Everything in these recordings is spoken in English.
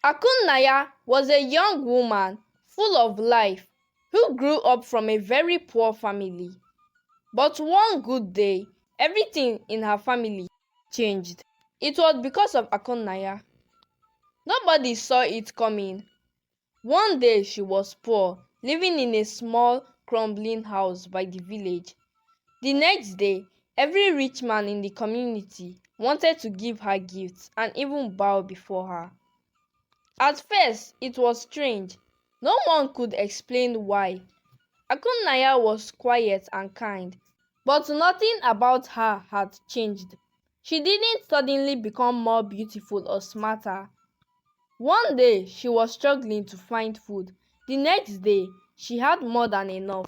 Akunaya was a young woman full of life who grew up from a very poor family. But one good day, everything in her family changed. It was because of Akunaya. Nobody saw it coming. One day she was poor, living in a small, crumbling house by the village. The next day, every rich man in the community wanted to give her gifts and even bow before her. At first, it was strange. No one could explain why. Akunaya was quiet and kind, but nothing about her had changed. She didn't suddenly become more beautiful or smarter. One day, she was struggling to find food. The next day, she had more than enough.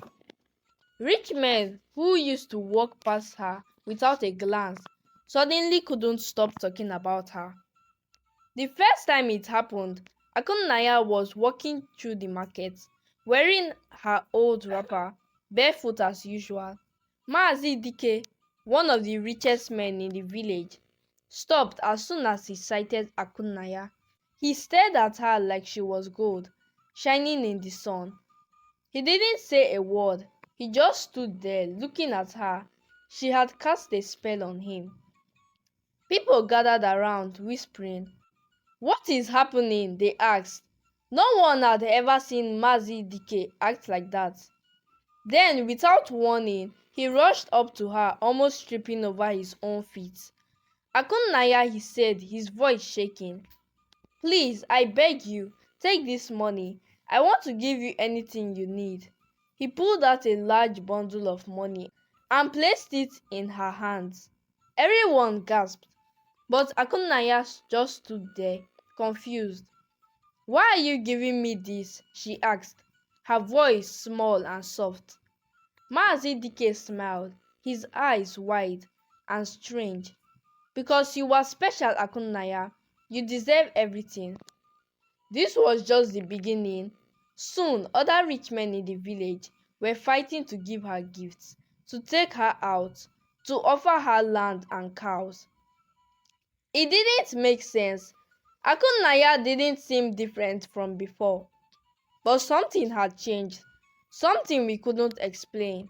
Rich men who used to walk past her without a glance suddenly couldn't stop talking about her. The first time it happened, Akunaya was walking through the market, wearing her old wrapper, barefoot as usual. Maazi Dike, one of the richest men in the village, stopped as soon as he sighted Akunaya. He stared at her like she was gold, shining in the sun. He didn't say a word. He just stood there looking at her. She had cast a spell on him. People gathered around, whispering. "What is happening?" they asked. No one had ever seen Maazi Dike act like that. Then, without warning, he rushed up to her, almost tripping over his own feet. "Akunaya," he said, his voice shaking. "Please, I beg you, take this money. I want to give you anything you need." He pulled out a large bundle of money and placed it in her hands. Everyone gasped, but Akunaya just stood there, confused. "Why are you giving me this?" she asked, her voice small and soft. Maazi Dike smiled, his eyes wide and strange. "Because you are special, Akunaya. You deserve everything." This was just the beginning. Soon, other rich men in the village were fighting to give her gifts, to take her out, to offer her land and cows. It didn't make sense. Akunaya didn't seem different from before. But something had changed, something we couldn't explain.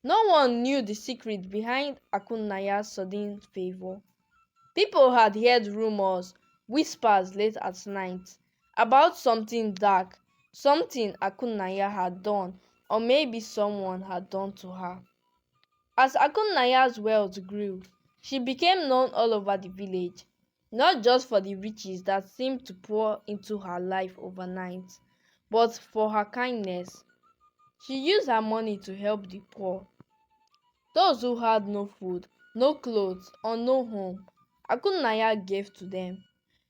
No one knew the secret behind Akunaya's sudden favor. People had heard rumors, whispers late at night, about something dark, something Akunaya had done, or maybe someone had done to her. As Akunaya's wealth grew, she became known all over the village, not just for the riches that seemed to pour into her life overnight, but for her kindness. She used her money to help the poor, those who had no food, no clothes, or no home. Akunaya gave to them.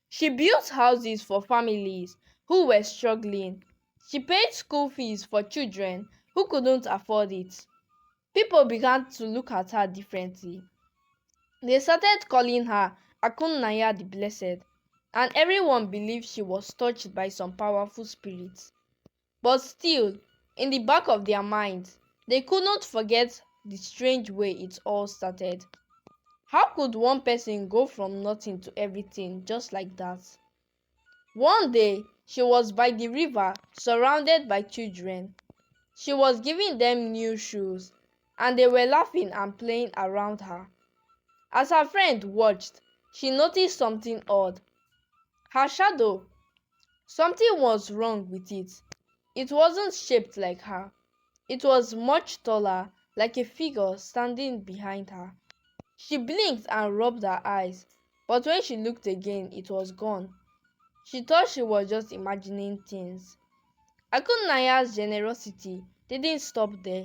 She built houses for families who were struggling. She paid school fees for children who couldn't afford it. People began to look at her differently. They started calling her Akunaya the Blessed, and everyone believed she was touched by some powerful spirits. But still, in the back of their minds, they couldn't forget the strange way it all started. How could one person go from nothing to everything just like that? One day, she was by the river, surrounded by children. She was giving them new shoes, and they were laughing and playing around her. As her friend watched, she noticed something odd. Her shadow. Something was wrong with it. It wasn't shaped like her. It was much taller, like a figure standing behind her. She blinked and rubbed her eyes, but when she looked again, it was gone. She thought she was just imagining things. Akunaya's generosity didn't stop there.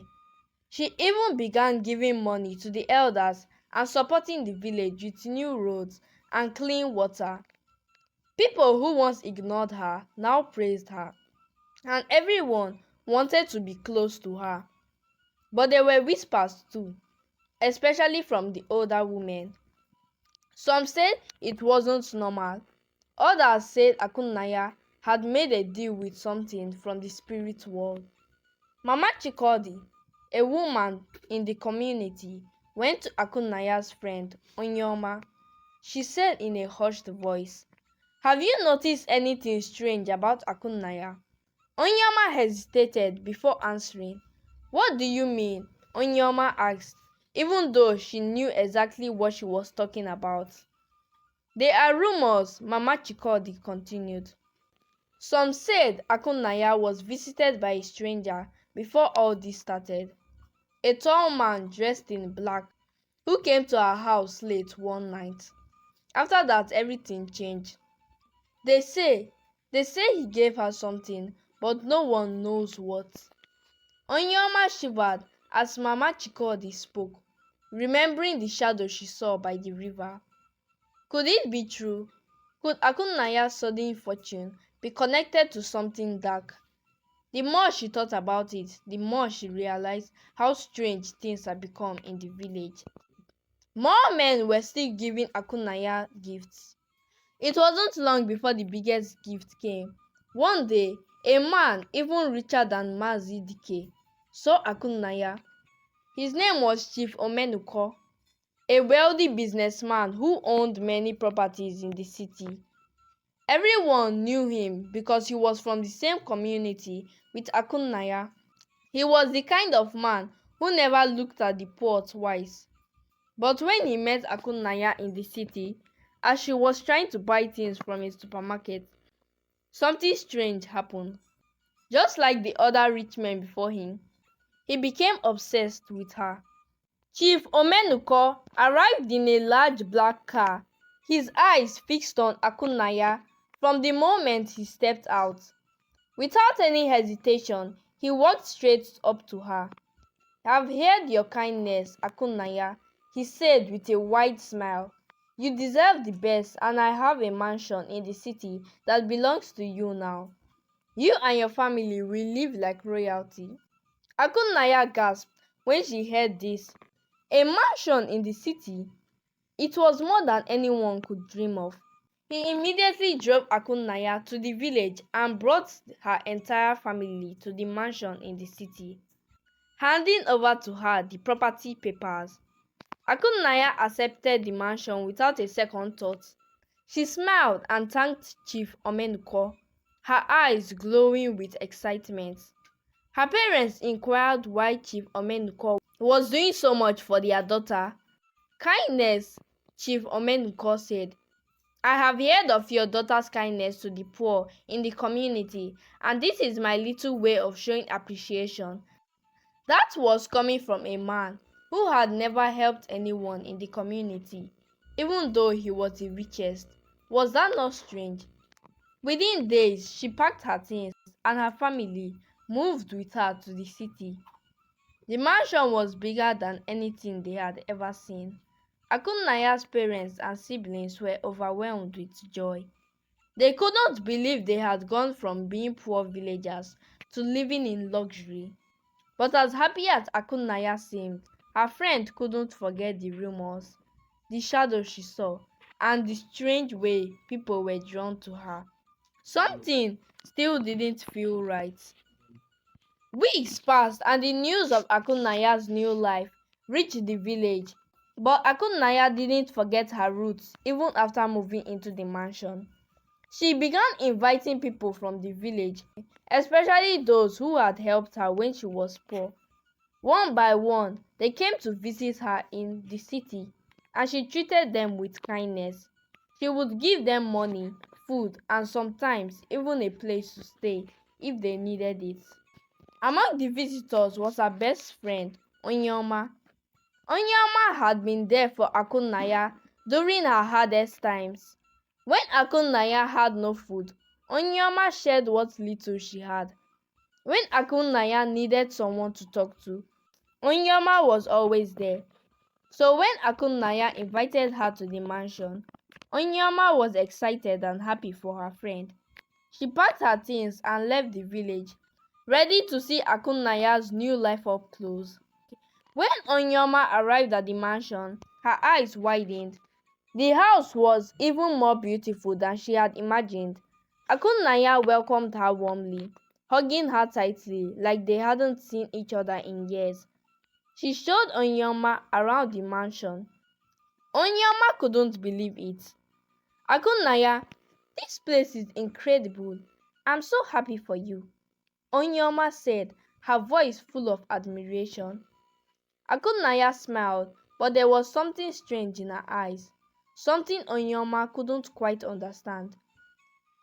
She even began giving money to the elders and supporting the village with new roads and clean water. People who once ignored her now praised her, and everyone wanted to be close to her. But there were whispers too, especially from the older women. Some said it wasn't normal. Others said Akunaya had made a deal with something from the spirit world. Mama Chikodi, a woman in the community, went to Akunaya's friend, Onukwebe. She said in a hushed voice, Have you noticed anything strange about Akunaya? Onyema hesitated before answering. What do you mean? Onyema asked, even though she knew exactly what she was talking about. There are rumors, Mama Chikodi continued. Some said Akunaya was visited by a stranger before all this started. A tall man dressed in black who came to her house late one night. After that, everything changed. They say, they say he gave her something, but no one knows what. Onyoma shivered as Mama Chikodi spoke, remembering the shadow she saw by the river. Could it be true? Could Akunaya's sudden fortune be connected to something dark? The more she thought about it, the more she realized how strange things had become in the village. More men were still giving Akunaya gifts. It wasn't long before the biggest gift came. One day, a man even richer than Mazi Dike saw Akunaya. His name was Chief Omenuko, a wealthy businessman who owned many properties in the city. Everyone knew him because he was from the same community with Akunaya. He was the kind of man who never looked at the poor twice. But when he met Akunaya in the city, as she was trying to buy things from a supermarket, something strange happened. Just like the other rich men before him, he became obsessed with her. Chief Omenuko arrived in a large black car, his eyes fixed on Akunaya from the moment he stepped out. Without any hesitation, he walked straight up to her. "I've heard your kindness, Akunaya," he said with a wide smile. "You deserve the best, and I have a mansion in the city that belongs to you now. You and your family will live like royalty." Akunaya gasped when she heard this. A mansion in the city? It was more than anyone could dream of. He immediately drove Akunaya to the village and brought her entire family to the mansion in the city, handing over to her the property papers. Akunaya accepted the mansion without a second thought. She smiled and thanked Chief Omenuko, her eyes glowing with excitement. Her parents inquired why Chief Omenuko was doing so much for their daughter. "Kindness," Chief Omenuko said. "I have heard of your daughter's kindness to the poor in the community, and this is my little way of showing appreciation." That was coming from a man who had never helped anyone in the community, even though he was the richest. Was that not strange? Within days, she packed her things and her family moved with her to the city. The mansion was bigger than anything they had ever seen. Akunaya's parents and siblings were overwhelmed with joy. They could not believe they had gone from being poor villagers to living in luxury. But as happy as Akunaya seemed, her friend couldn't forget the rumors, the shadow she saw, and the strange way people were drawn to her. Something still didn't feel right. Weeks passed and the news of Akunaya's new life reached the village. But Akunaya didn't forget her roots even after moving into the mansion. She began inviting people from the village, especially those who had helped her when she was poor. One by one, they came to visit her in the city, and she treated them with kindness. She would give them money, food, and sometimes even a place to stay if they needed it. Among the visitors was her best friend, Onyoma. Onyoma had been there for Akunaya during her hardest times. When Akunaya had no food, Onyoma shared what little she had. When Akunaya needed someone to talk to, Onyoma was always there. So when Akunaya invited her to the mansion, Onyoma was excited and happy for her friend. She packed her things and left the village, ready to see Akunaya's new life up close. When Onyoma arrived at the mansion, her eyes widened. The house was even more beautiful than she had imagined. Akunaya welcomed her warmly, hugging her tightly like they hadn't seen each other in years. She showed Onyoma around the mansion. Onyoma couldn't believe it. "Akunaya, This place is incredible. I'm so happy for you, Onukwube said, her voice full of admiration. Akunaya smiled, but there was something strange in her eyes, something Onukwube couldn't quite understand.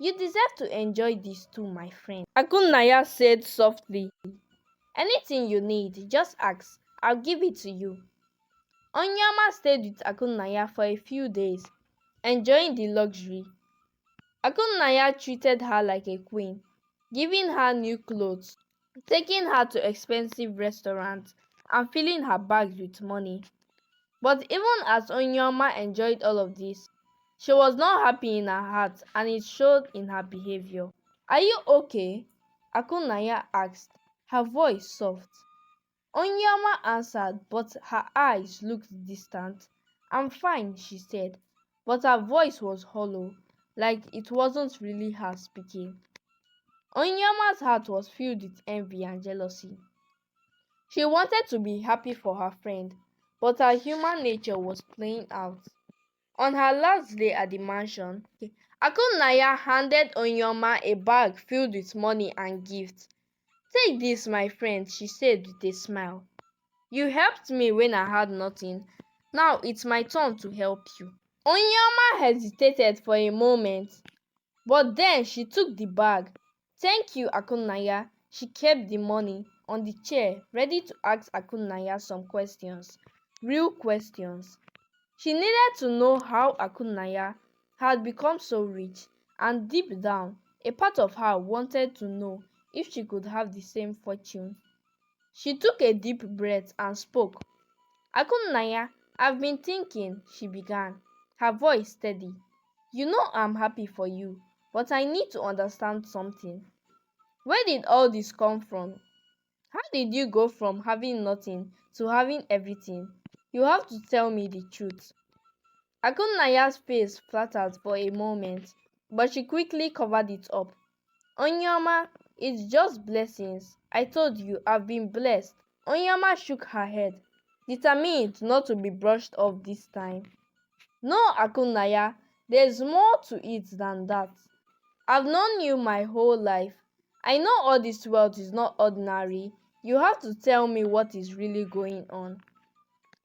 You deserve to enjoy this too, my friend, Akunaya said softly. Anything you need, just ask. I'll give it to you. Onukwube stayed with Akunaya for a few days, enjoying the luxury. Akunaya treated her like a queen, giving her new clothes, taking her to expensive restaurants, and filling her bags with money. But even as Onukwube enjoyed all of this, she was not happy in her heart, and it showed in her behavior. Are you okay? Akunaya asked, her voice soft. Onukwube answered, but her eyes looked distant. I'm fine, she said, but her voice was hollow, like it wasn't really her speaking. Onyoma's heart was filled with envy and jealousy. She wanted to be happy for her friend, but her human nature was playing out. On her last day at the mansion, Akunaya handed Onyokwube a bag filled with money and gifts. Take this, my friend, she said with a smile. You helped me when I had nothing. Now it's my turn to help you. Onyokwube hesitated for a moment, but then she took the bag. Thank you, Akunaya. She kept the money on the chair, ready to ask Akunaya some questions. Real questions. She needed to know how Akunaya had become so rich, and deep down, a part of her wanted to know if she could have the same fortune. She took a deep breath and spoke. Akunaya, I've been thinking, she began, her voice steady. You know I'm happy for you, but I need to understand something. Where did all this come from? How did you go from having nothing to having everything? You have to tell me the truth. Akunaya's face fluttered for a moment, but she quickly covered it up. Onyokwube, it's just blessings. I told you I've been blessed. Onyokwube shook her head, determined not to be brushed off this time. No, Akunaya, there's more to it than that. I've known you my whole life. I know all this wealth is not ordinary. You have to tell me what is really going on.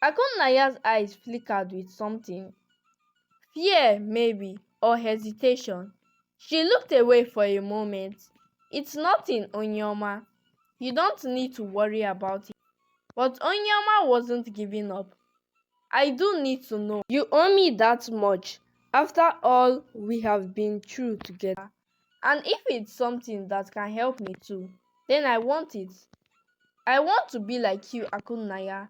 Akunaya's eyes flickered with something. Fear, maybe, or hesitation. She looked away for a moment. It's nothing, Onyokwube. You don't need to worry about it. But Onyokwube wasn't giving up. I do need to know. You owe me that much. After all we have been through together. And if it's something that can help me too, then I want it. I want to be like you, Akunaya.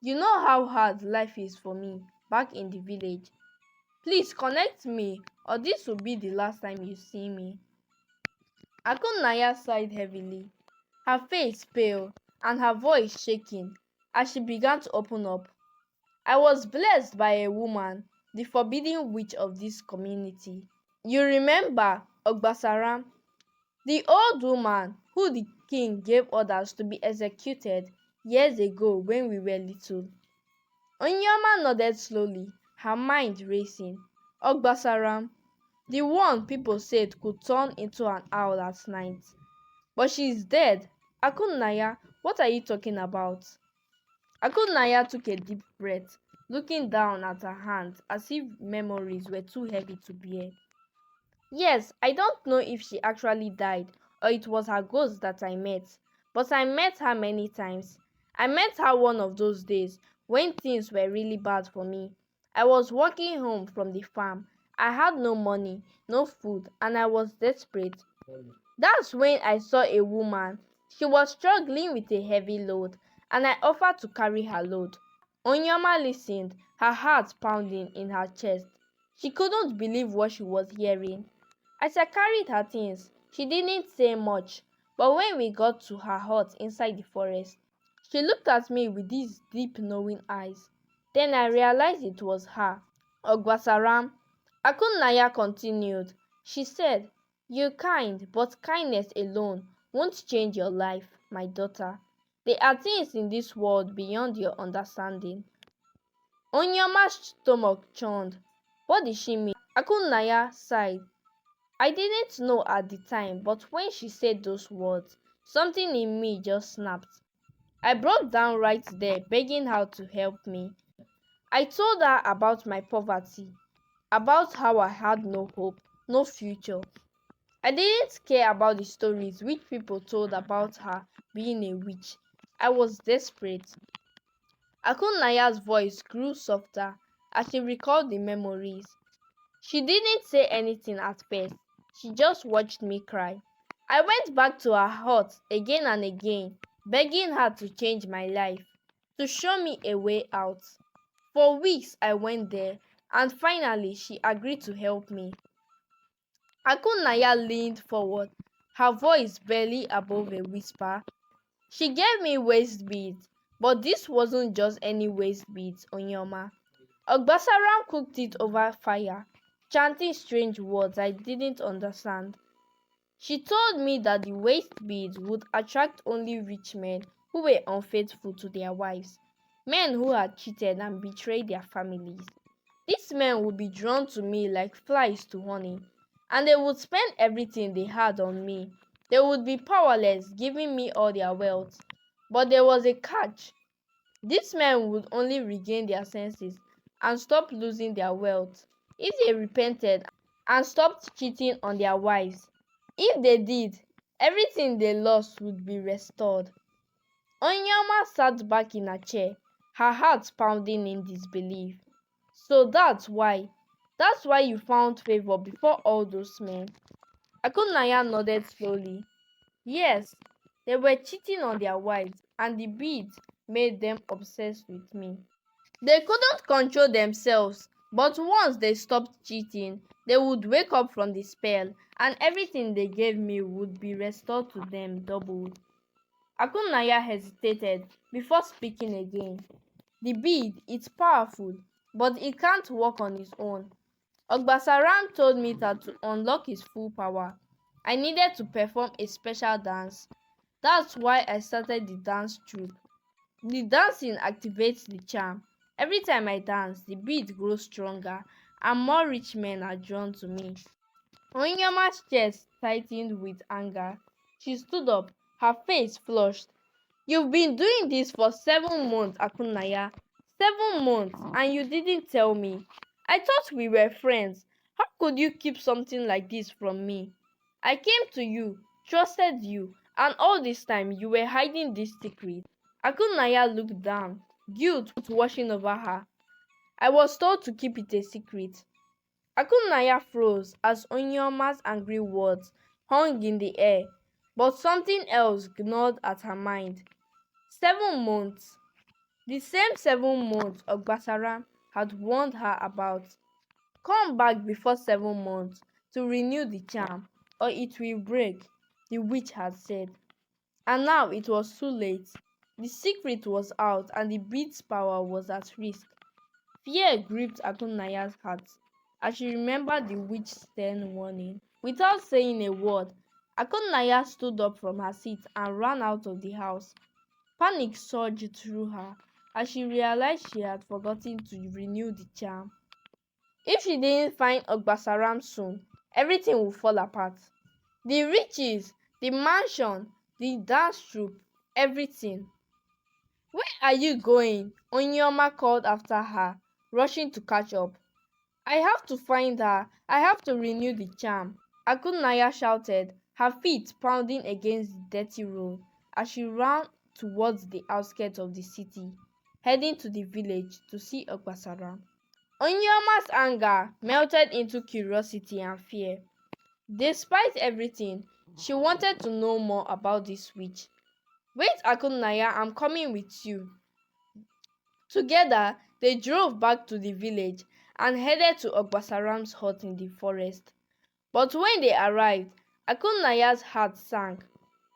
You know how hard life is for me back in the village. Please connect me, or this will be the last time you see me. Akunaya sighed heavily, her face pale and her voice shaking as she began to open up. I was blessed by a woman, the forbidden witch of this community. You remember Ogbasaram, the old woman who the king gave orders to be executed years ago when we were little. Onyokwube nodded slowly, her mind racing. Ogbasaram, the one people said could turn into an owl at night. But she is dead. Akunaya, what are you talking about? Akunaya took a deep breath, looking down at her hands as if memories were too heavy to bear. Yes, I don't know if she actually died or it was her ghost that I met, but I met her many times. I met her one of those days when things were really bad for me. I was walking home from the farm. I had no money, no food, and I was desperate. That's when I saw a woman. She was struggling with a heavy load, and I offered to carry her load. Onyokwube listened, her heart pounding in her chest. She couldn't believe what she was hearing. As I carried her things, she didn't say much, but when we got to her hut inside the forest, she looked at me with these deep knowing eyes. Then I realized it was her. Ogbasaram. Akunaya continued. She said, you're kind, but kindness alone won't change your life, my daughter. There are things in this world beyond your understanding. Onyoma's stomach churned. What did she mean? Akunaya sighed. I didn't know at the time, but when she said those words, something in me just snapped. I broke down right there, begging her to help me. I told her about my poverty, about how I had no hope, no future. I didn't care about the stories which people told about her being a witch. I was desperate. Akunnaya's voice grew softer as she recalled the memories. She didn't say anything at first. She just watched me cry. I went back to her hut again and again, begging her to change my life, to show me a way out. For weeks I went there, and finally she agreed to help me. Akunnaya leaned forward, her voice barely above a whisper. She gave me waist beads, but this wasn't just any waist beads, Onyoma. Ogbasaram cooked it over fire, chanting strange words I didn't understand. She told me that the waist beads would attract only rich men who were unfaithful to their wives, men who had cheated and betrayed their families. These men would be drawn to me like flies to honey, and they would spend everything they had on me. They would be powerless, giving me all their wealth. But there was a catch. These men would only regain their senses and stop losing their wealth if they repented and stopped cheating on their wives. If they did, everything they lost would be restored. Onyama sat back in her chair, her heart pounding in disbelief. So that's why you found favor before all those men. Akunaya nodded slowly. Yes, they were cheating on their wives, and the beads made them obsessed with me. They couldn't control themselves, but once they stopped cheating, they would wake up from the spell, and everything they gave me would be restored to them doubled. Akunaya hesitated before speaking again. The bead, it's powerful, but it can't work on its own. Ogbasaram told me that to unlock his full power, I needed to perform a special dance. That's why I started the dance troupe. The dancing activates the charm. Every time I dance, the beat grows stronger and more rich men are drawn to me. Onyema's chest tightened with anger. She stood up, her face flushed. You've been doing this for 7 months, Akunaya. 7 months, and you didn't tell me. I thought we were friends. How could you keep something like this from me? I came to you, trusted you, and all this time you were hiding this secret. Akunaya looked down, guilt washing over her. I was told to keep it a secret. Akunaya froze as Onyoma's angry words hung in the air, but something else gnawed at her mind. 7 months. The same 7 months Ogbasaram had warned her about. Come back before 7 months to renew the charm, or it will break, the witch had said. And now it was too late. The secret was out and the bead's power was at risk. Fear gripped Akunaya's heart as she remembered the witch's stern warning. Without saying a word, Akunaya stood up from her seat and ran out of the house. Panic surged through her as she realized she had forgotten to renew the charm. If she didn't find Ogbasaram soon, everything would fall apart. The riches, the mansion, the dance troupe, everything. Where are you going? Onyoma called after her, rushing to catch up. I have to find her. I have to renew the charm. Akunaya shouted, her feet pounding against the dirty road as she ran towards the outskirts of the city, heading to the village to see Ogbasaram. Onyoma's anger melted into curiosity and fear. Despite everything, she wanted to know more about this witch. Wait, Akunaya, I'm coming with you. Together, they drove back to the village and headed to Ogbasaram's hut in the forest. But when they arrived, Akunaya's heart sank.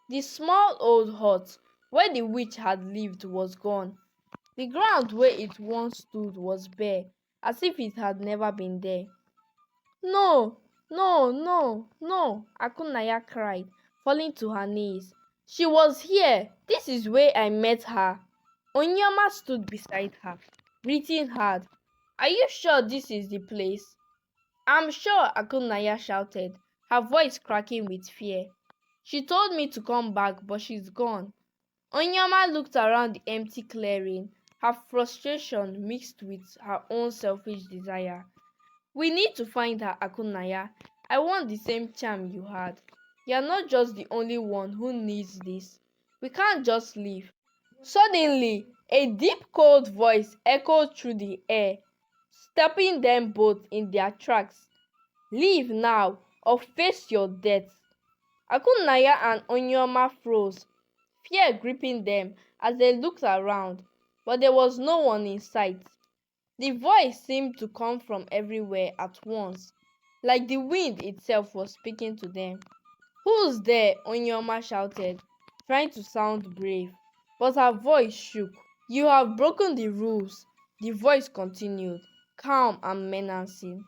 The small old hut where the witch had lived was gone. The ground where it once stood was bare, as if it had never been there. No, no, no, no, Akunaya cried, falling to her knees. She was here. This is where I met her. Onyama stood beside her, breathing hard. Are you sure this is the place? I'm sure, Akunaya shouted, her voice cracking with fear. She told me to come back, but she's gone. Onyama looked around the empty clearing, her frustration mixed with her own selfish desire. We need to find her, Akunaya. I want the same charm you had. You're not just the only one who needs this. We can't just leave. Suddenly, a deep cold voice echoed through the air, stopping them both in their tracks. Leave now, or face your death. Akunaya and Onyoma froze, fear gripping them as they looked around, but there was no one in sight. The voice seemed to come from everywhere at once, like the wind itself was speaking to them. Who's there? Onyoma shouted, trying to sound brave, but her voice shook. You have broken the rules, the voice continued, calm and menacing.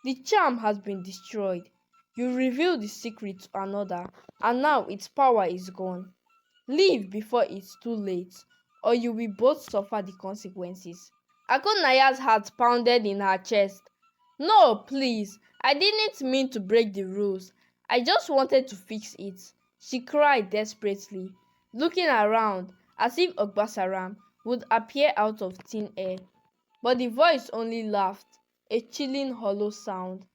The charm has been destroyed. You revealed the secret to another, and now its power is gone. Leave before it's too late, or you will both suffer the consequences. Akonaya's heart pounded in her chest. No, please, I didn't mean to break the rules. I just wanted to fix it, she cried desperately, looking around as if Ogbasaram would appear out of thin air. But the voice only laughed, a chilling hollow sound.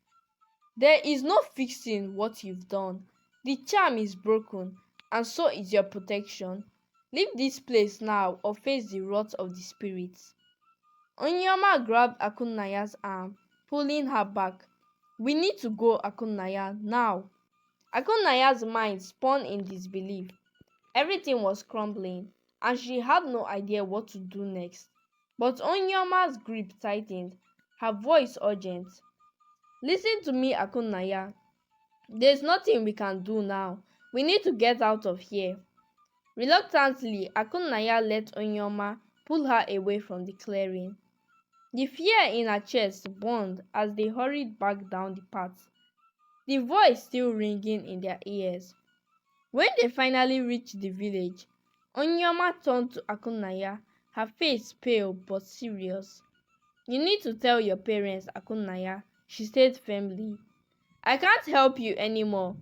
There is no fixing what you've done. The charm is broken, and so is your protection. Leave this place now or face the wrath of the spirits. Onyama grabbed Akunaya's arm, pulling her back. We need to go, Akunaya, now. Akunaya's mind spun in disbelief. Everything was crumbling, and she had no idea what to do next. But Onyama's grip tightened, her voice urgent. Listen to me, Akunaya. There's nothing we can do now. We need to get out of here. Reluctantly, Akunaya let Onyoma pull her away from the clearing. The fear in her chest burned as they hurried back down the path, the voice still ringing in their ears. When they finally reached the village, Onyoma turned to Akunaya, her face pale but serious. You need to tell your parents, Akunaya, she said firmly. I can't help you anymore.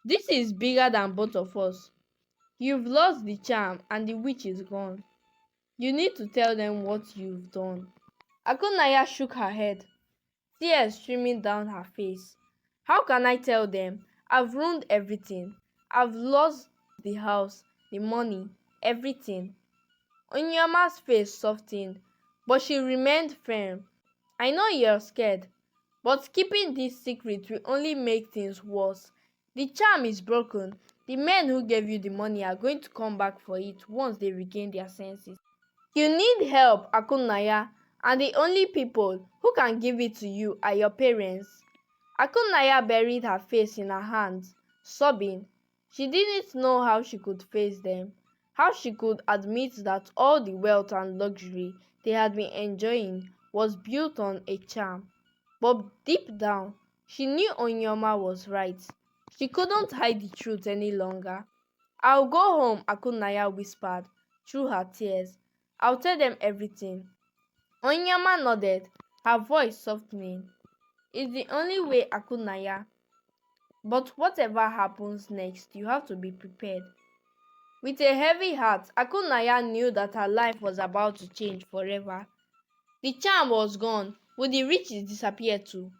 This is bigger than both of us. You've lost the charm and the witch is gone. You need to tell them what you've done. Akunaya shook her head, tears streaming down her face. How can I tell them? I've ruined everything. I've lost the house, the money, everything. Onyoma's face softened, but she remained firm. I know you're scared, but keeping this secret will only make things worse. The charm is broken. The men who gave you the money are going to come back for it once they regain their senses. You need help, Akunaya, and the only people who can give it to you are your parents. Akunaya buried her face in her hands, sobbing. She didn't know how she could face them, how she could admit that all the wealth and luxury they had been enjoying was built on a charm. But deep down, she knew Onyoma was right. She couldn't hide the truth any longer. I'll go home, Akunaya whispered through her tears. I'll tell them everything. Onyama nodded, her voice softening. It's the only way, Akunaya. But whatever happens next, you have to be prepared. With a heavy heart, Akunaya knew that her life was about to change forever. The charm was gone. Would the riches disappear too?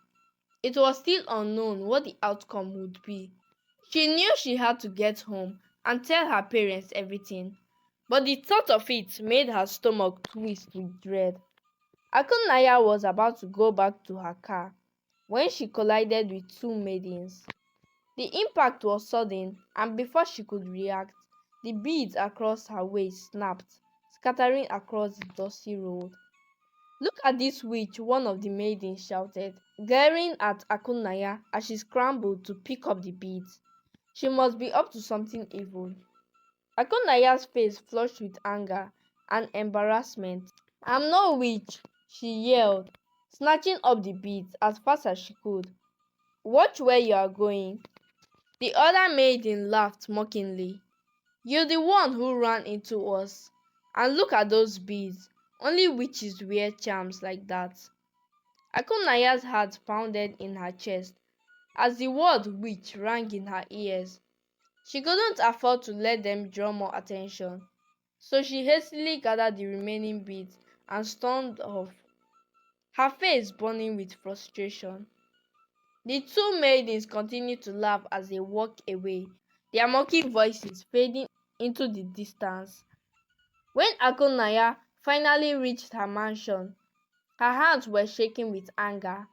It was still unknown what the outcome would be. She knew she had to get home and tell her parents everything. But the thought of it made her stomach twist with dread. Akunaya was about to go back to her car when she collided with two maidens. The impact was sudden, and before she could react, the beads across her waist snapped, scattering across the dusty road. Look at this witch, one of the maidens shouted, glaring at Akunaya as she scrambled to pick up the beads. She must be up to something evil. Akunaya's face flushed with anger and embarrassment. I'm no witch, she yelled, snatching up the beads as fast as she could. Watch where you are going. The other maiden laughed mockingly. You're the one who ran into us. And look at those beads. Only witches wear charms like that. Akunaya's heart pounded in her chest. as the word witch rang in her ears. She couldn't afford to let them draw more attention, so she hastily gathered the remaining beads and stormed off, her face burning with frustration. The two maidens continued to laugh as they walked away, their mocking voices fading into the distance. When Akunaya finally reached her mansion, her hands were shaking with anger.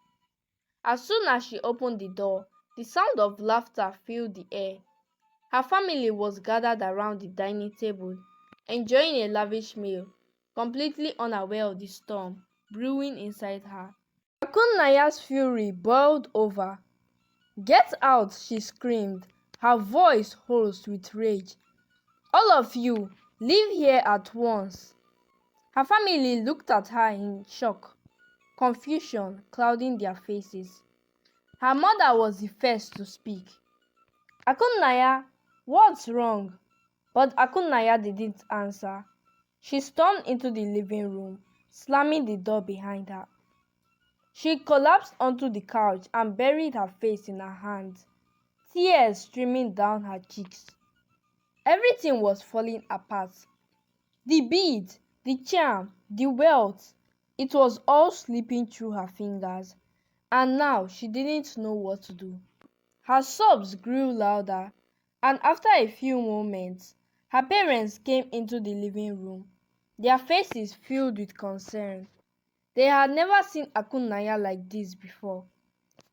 As soon as she opened the door, the sound of laughter filled the air. Her family was gathered around the dining table, enjoying a lavish meal, completely unaware of the storm brewing inside her. Akunnaya's fury boiled over. "Get out!" she screamed, her voice hoarse with rage. "All of you, leave here at once!" Her family looked at her in shock, confusion clouding their faces. Her mother was the first to speak. "Akunnaya, what's wrong?" But Akunnaya didn't answer. She stormed into the living room, slamming the door behind her. She collapsed onto the couch and buried her face in her hands, tears streaming down her cheeks. Everything was falling apart. The bead, the charm, the wealth, it was all slipping through her fingers, and now she didn't know what to do. Her sobs grew louder, and after a few moments, her parents came into the living room, their faces filled with concern. They had never seen Akunnaya like this before,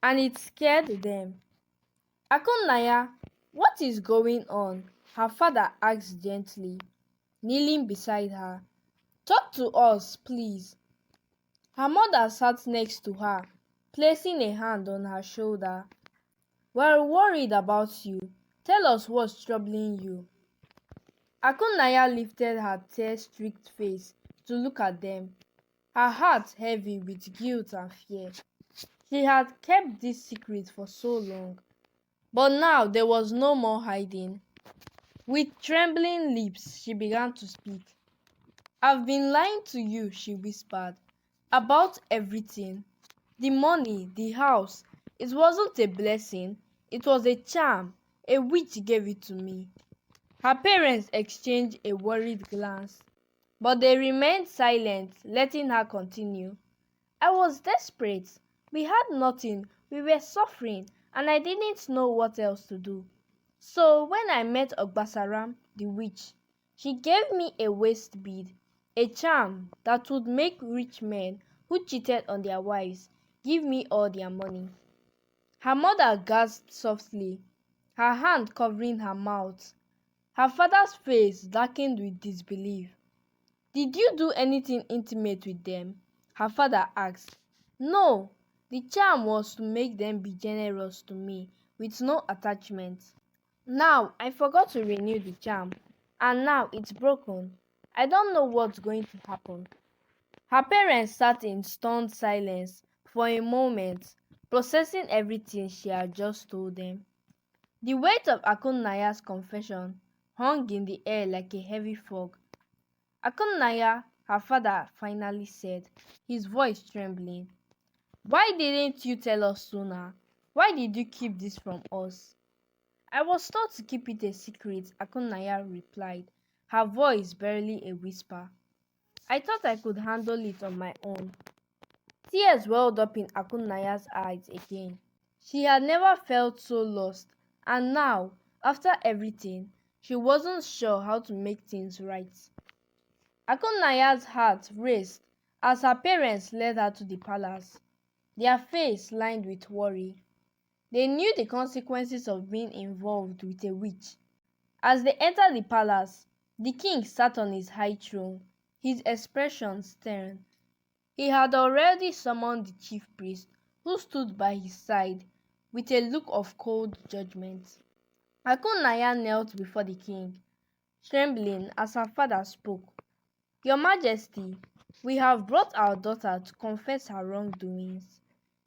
and it scared them. "Akunnaya, what is going on?" her father asked gently, kneeling beside her. "Talk to us, please." Her mother sat next to her, placing a hand on her shoulder. "We're worried about you. Tell us what's troubling you." Akunnaya lifted her tear-streaked face to look at them, her heart heavy with guilt and fear. She had kept this secret for so long, but now there was no more hiding. With trembling lips, she began to speak. "I've been lying to you," she whispered, "about everything. The money, the house. It wasn't a blessing, it was a charm. A witch gave it to me." Her parents exchanged a worried glance, but they remained silent, letting her continue. "I was desperate. We had nothing, we were suffering, and I didn't know what else to do. So when I met Ogbasaram, the witch, she gave me a waist bead, a charm that would make rich men who cheated on their wives give me all their money." Her mother gasped softly, her hand covering her mouth. Her father's face darkened with disbelief. "Did you do anything intimate with them?" her father asked. "No, the charm was to make them be generous to me with no attachment. Now I forgot to renew the charm, and now it's broken. I don't know what's going to happen." Her parents sat in stunned silence for a moment, processing everything she had just told them. The weight of Akunnaya's confession hung in the air like a heavy fog. "Akunnaya," her father finally said, his voice trembling, "why didn't you tell us sooner? Why did you keep this from us?" "I was told to keep it a secret," Akunnaya replied, her voice barely a whisper. "I thought I could handle it on my own." Tears welled up in Akunnaya's eyes again. She had never felt so lost, and now, after everything, she wasn't sure how to make things right. Akunnaya's heart raced as her parents led her to the palace, their faces lined with worry. They knew the consequences of being involved with a witch. As they entered the palace, the king sat on his high throne, his expression stern. He had already summoned the chief priest, who stood by his side with a look of cold judgment. Akunnaya knelt before the king, trembling as her father spoke. "Your Majesty, we have brought our daughter to confess her wrongdoings.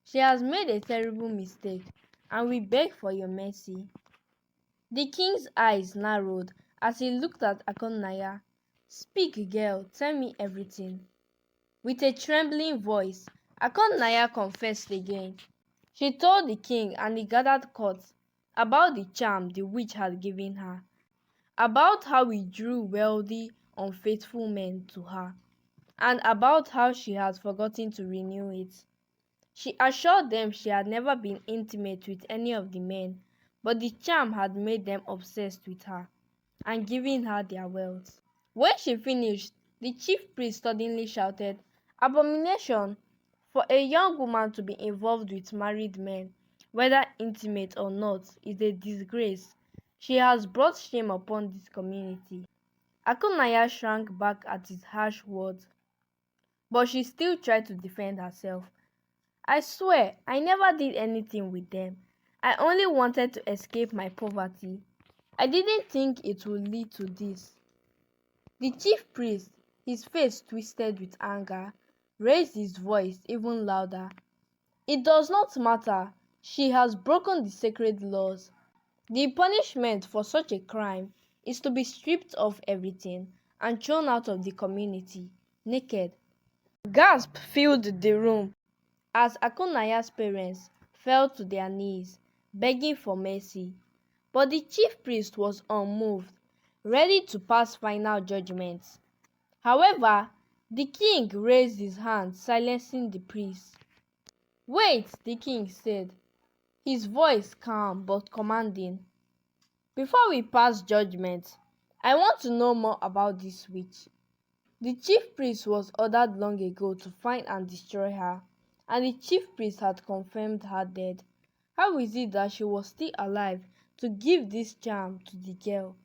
She has made a terrible mistake, and we beg for your mercy." The king's eyes narrowed as he looked at Akunnaya. "Speak, girl, tell me everything." With a trembling voice, Akunnaya confessed again. She told the king and the gathered court about the charm the witch had given her, about how it drew wealthy, unfaithful men to her, and about how she had forgotten to renew it. She assured them she had never been intimate with any of the men, but the charm had made them obsessed with her and given her their wealth. When she finished, the chief priest suddenly shouted, "Abomination! For a young woman to be involved with married men, whether intimate or not, is a disgrace. She has brought shame upon this community." Akunaya shrank back at his harsh words, but she still tried to defend herself. "I swear, I never did anything with them. I only wanted to escape my poverty. I didn't think it would lead to this." The chief priest, his face twisted with anger, raised his voice even louder. "It does not matter. She has broken the sacred laws. The punishment for such a crime is to be stripped of everything and thrown out of the community, naked." Gasp filled the room as Akunaya's parents fell to their knees, begging for mercy. But the chief priest was unmoved, ready to pass final judgment. However, the king raised his hand, silencing the priest. "Wait," the king said, his voice calm but commanding. "Before we pass judgment, I want to know more about this witch." The chief priest was ordered long ago to find and destroy her, and the chief priest had confirmed her dead. How is it that she was still alive to give this charm to the girl?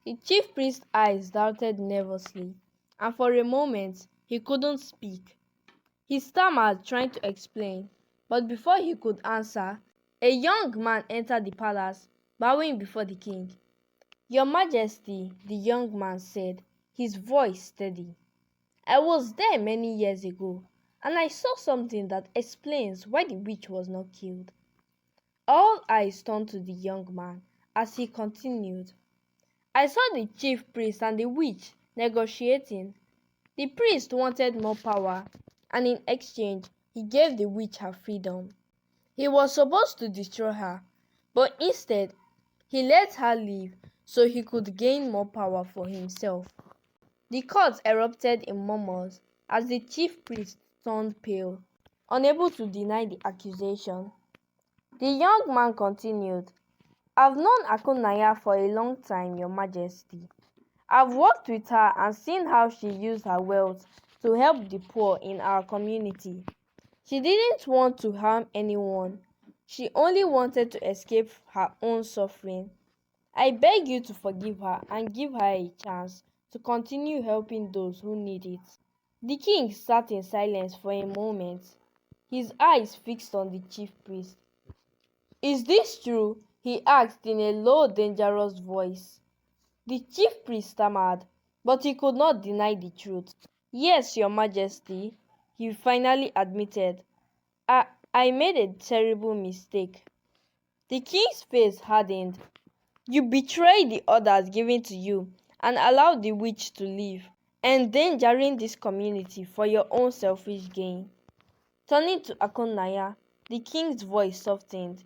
The chief priest's eyes darted nervously, and for a moment he couldn't speak. He stammered, trying to explain, but before he could answer, a young man entered the palace, bowing before the king. "Your Majesty," the young man said, his voice steady, "I was there many years ago, and I saw something that explains why the witch was not killed." All eyes turned to the young man as he continued, "I saw the chief priest and the witch negotiating. The priest wanted more power, and in exchange he gave the witch her freedom. He was supposed to destroy her, but instead he let her live so he could gain more power for himself." The court erupted in murmurs as the chief priest turned pale, unable to deny the accusation. The young man continued, "I've known Akunaya for a long time, Your Majesty. I've worked with her and seen how she used her wealth to help the poor in our community. She didn't want to harm anyone. She only wanted to escape her own suffering. I beg you to forgive her and give her a chance to continue helping those who need it." The king sat in silence for a moment, his eyes fixed on the chief priest. "Is this true?" he asked in a low, dangerous voice. The chief priest stammered, but he could not deny the truth. "Yes, Your Majesty," he finally admitted. I made a terrible mistake." The king's face hardened. "You betrayed the orders given to you and allowed the witch to live, endangering this community for your own selfish gain." Turning to Akonaya, the king's voice softened.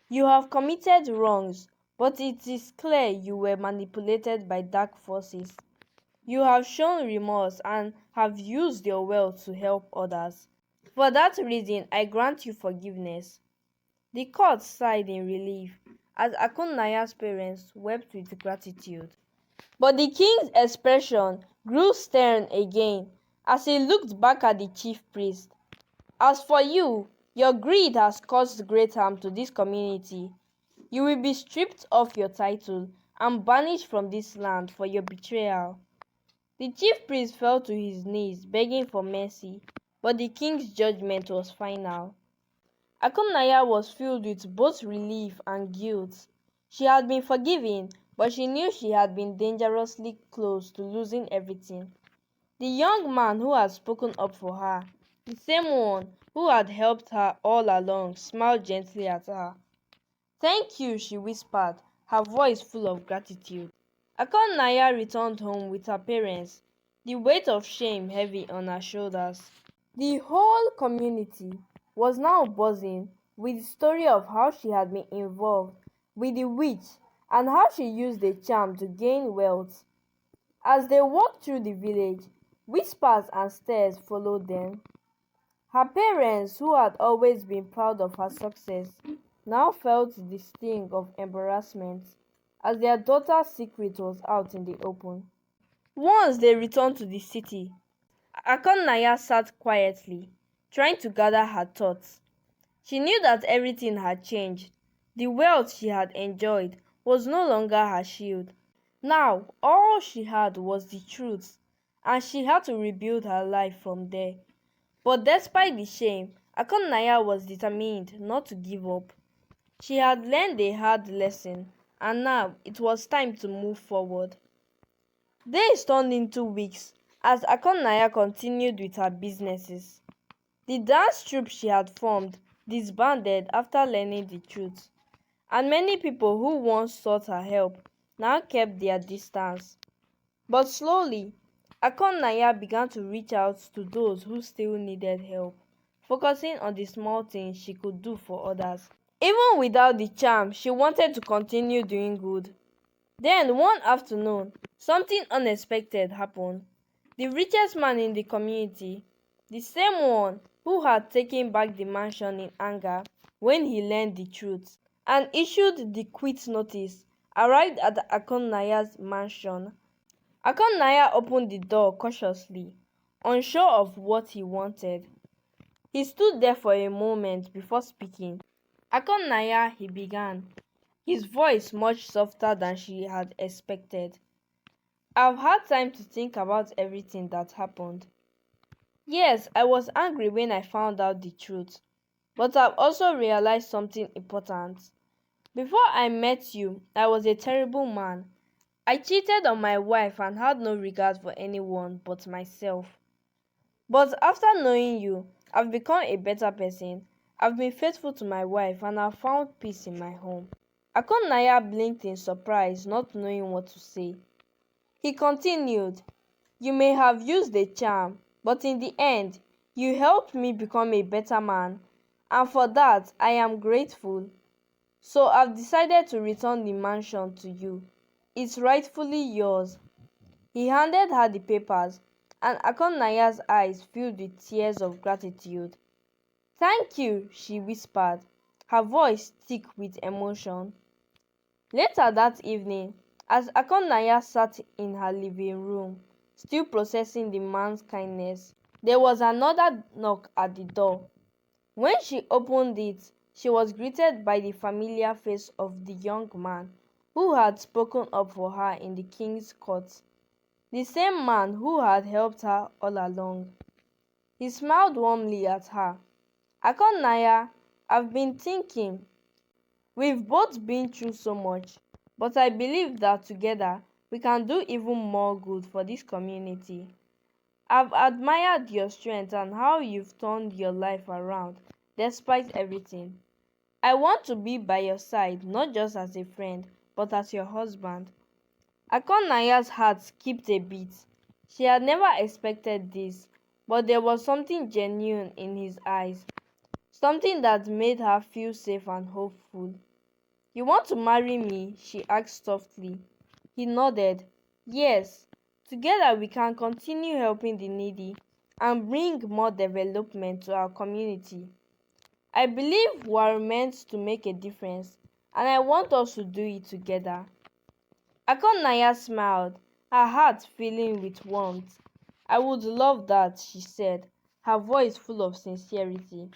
"You have committed wrongs, but it is clear you were manipulated by dark forces. You have shown remorse and have used your wealth to help others. For that reason, I grant you forgiveness." The court sighed in relief as Akunnaya's parents wept with gratitude. But the king's expression grew stern again as he looked back at the chief priest. "As for you, your greed has caused great harm to this community. You will be stripped of your title and banished from this land for your betrayal." The chief priest fell to his knees, begging for mercy, but the king's judgment was final. Akunaya was filled with both relief and guilt. She had been forgiven, but she knew she had been dangerously close to losing everything. The young man who had spoken up for her, the same one who had helped her all along, smiled gently at her. "Thank you," she whispered, her voice full of gratitude. Akonaya returned home with her parents, the weight of shame heavy on her shoulders. The whole community was now buzzing with the story of how she had been involved with the witch and how she used the charm to gain wealth. As they walked through the village, whispers and stares followed them. Her parents, who had always been proud of her success, now felt the sting of embarrassment as their daughter's secret was out in the open. Once they returned to the city, Akannaya sat quietly, trying to gather her thoughts. She knew that everything had changed. The wealth she had enjoyed was no longer her shield. Now, all she had was the truth, and she had to rebuild her life from there. But despite the shame, Akannaya was determined not to give up. She had learned a hard lesson, and now it was time to move forward. Days turned into weeks as Akannaya continued with her businesses. The dance troupe she had formed disbanded after learning the truth, and many people who once sought her help now kept their distance. But slowly, Akannaya began to reach out to those who still needed help, focusing on the small things she could do for others. Even without the charm, she wanted to continue doing good. Then one afternoon, something unexpected happened. The richest man in the community, the same one who had taken back the mansion in anger when he learned the truth and issued the quit notice, arrived at Akannaya's mansion. Akannaya opened the door cautiously, unsure of what he wanted. He stood there for a moment before speaking. Akannaya, he began, his voice much softer than she had expected. I've had time to think about everything that happened. Yes, I was angry when I found out the truth, but I've also realized something important. Before I met you, I was a terrible man. I cheated on my wife and had no regard for anyone but myself. But after knowing you, I've become a better person. I've been faithful to my wife and I've found peace in my home. Akannaya blinked in surprise, not knowing what to say. He continued, you may have used the charm, but in the end, you helped me become a better man, and for that I am grateful. So I've decided to return the mansion to you. It's rightfully yours. He handed her the papers, and Akannaya's eyes filled with tears of gratitude. Thank you, she whispered, her voice thick with emotion. Later that evening, as Akannaya sat in her living room, still processing the man's kindness, there was another knock at the door. When she opened it, she was greeted by the familiar face of the young man who had spoken up for her in the king's court. The same man who had helped her all along. He smiled warmly at her. Akannaya, I've been thinking. We've both been through so much, but I believe that together we can do even more good for this community. I've admired your strength and how you've turned your life around despite everything. I want to be by your side not just as a friend, but as your husband. Akannaya's heart skipped a beat. She had never expected this, but there was something genuine in his eyes, something that made her feel safe and hopeful. You want to marry me? She asked softly. He nodded. Yes. Together we can continue helping the needy and bring more development to our community. I believe we are meant to make a difference, and I want us to do it together. Akannaya smiled, her heart filling with warmth. I would love that, she said, her voice full of sincerity.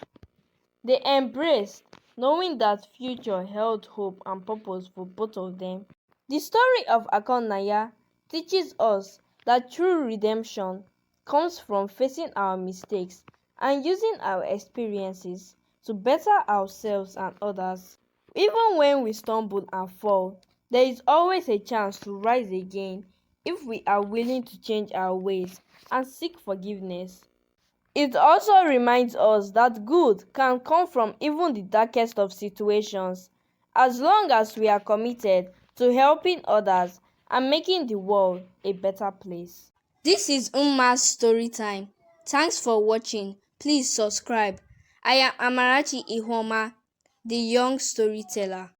They embraced, knowing that future held hope and purpose for both of them. The story of Akannaya teaches us that true redemption comes from facing our mistakes and using our experiences to better ourselves and others. Even when we stumble and fall, there is always a chance to rise again if we are willing to change our ways and seek forgiveness. It also reminds us that good can come from even the darkest of situations, as long as we are committed to helping others and making the world a better place. This is Umma's story time. Thanks for watching. Please subscribe. I am Amarachi Ihoma. The young storyteller.